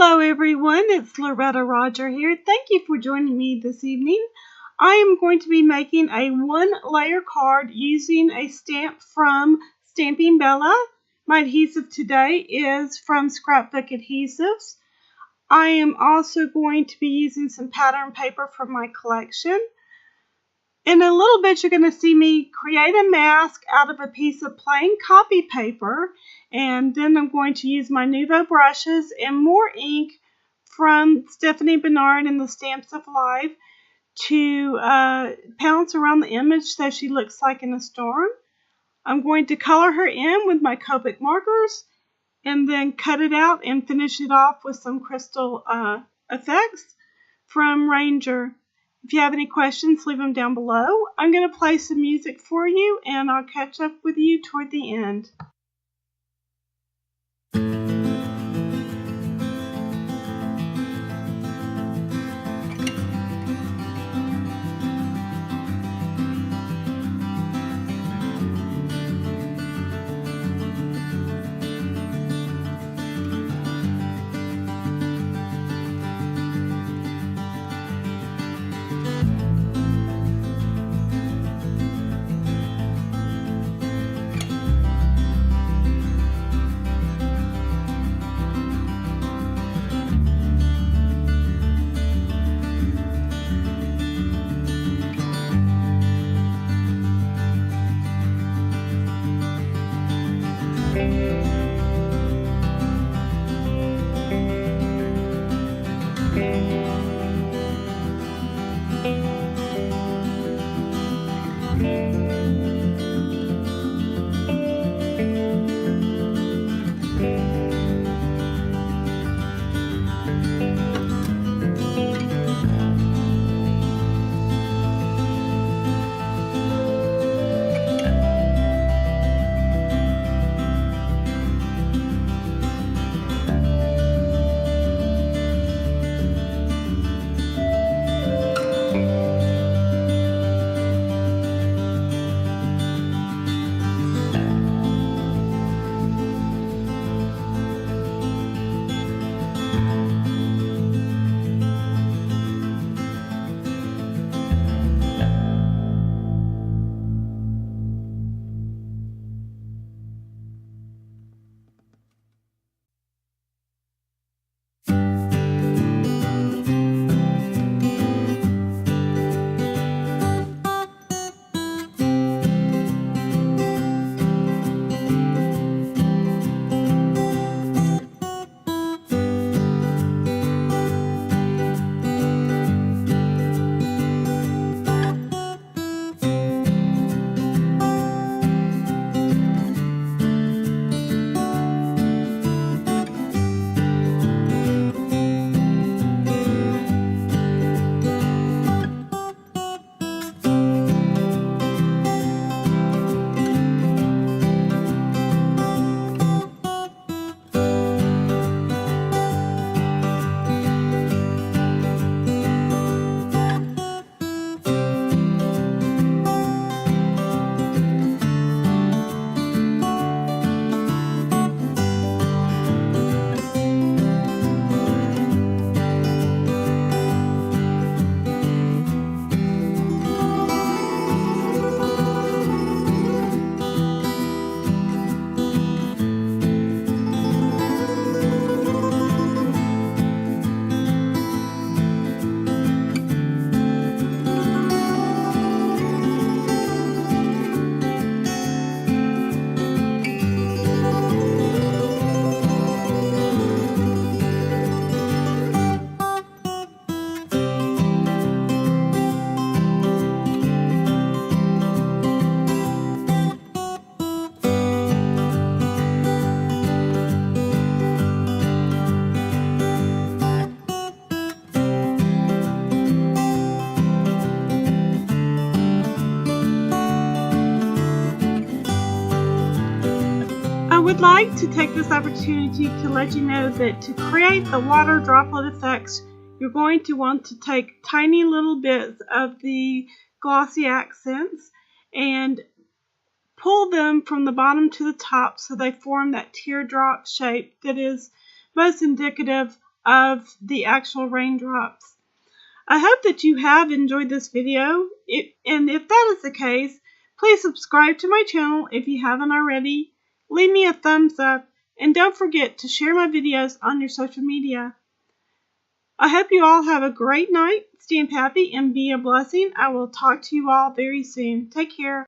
Hello everyone, it's Loretta Roger here. Thank you for joining me this evening. I am going to be making a one-layer card using a stamp from Stampin' Bella. My adhesive today is from Scrapbook Adhesives. I am also going to be using some pattern paper from my collection. In a little bit, you're going to see me create a mask out of a piece of plain copy paper, and then I'm going to use my Nuvo brushes and more ink from Stephanie Bernard and the Stamps of Life to pounce around the image so she looks like in a storm. I'm going to color her in with my Copic markers and then cut it out and finish it off with some crystal effects from Ranger. If you have any questions, leave them down below. I'm going to play some music for you, and I'll catch up with you toward the end. I would like to take this opportunity to let you know that to create the water droplet effects, you're going to want to take tiny little bits of the glossy accents and pull them from the bottom to the top so they form that teardrop shape that is most indicative of the actual raindrops. I hope that you have enjoyed this video, and if that is the case, please subscribe to my channel if you haven't already, leave me a thumbs up, and don't forget to share my videos on your social media. I hope you all have a great night, stamp happy, and be a blessing. I will talk to you all very soon. Take care.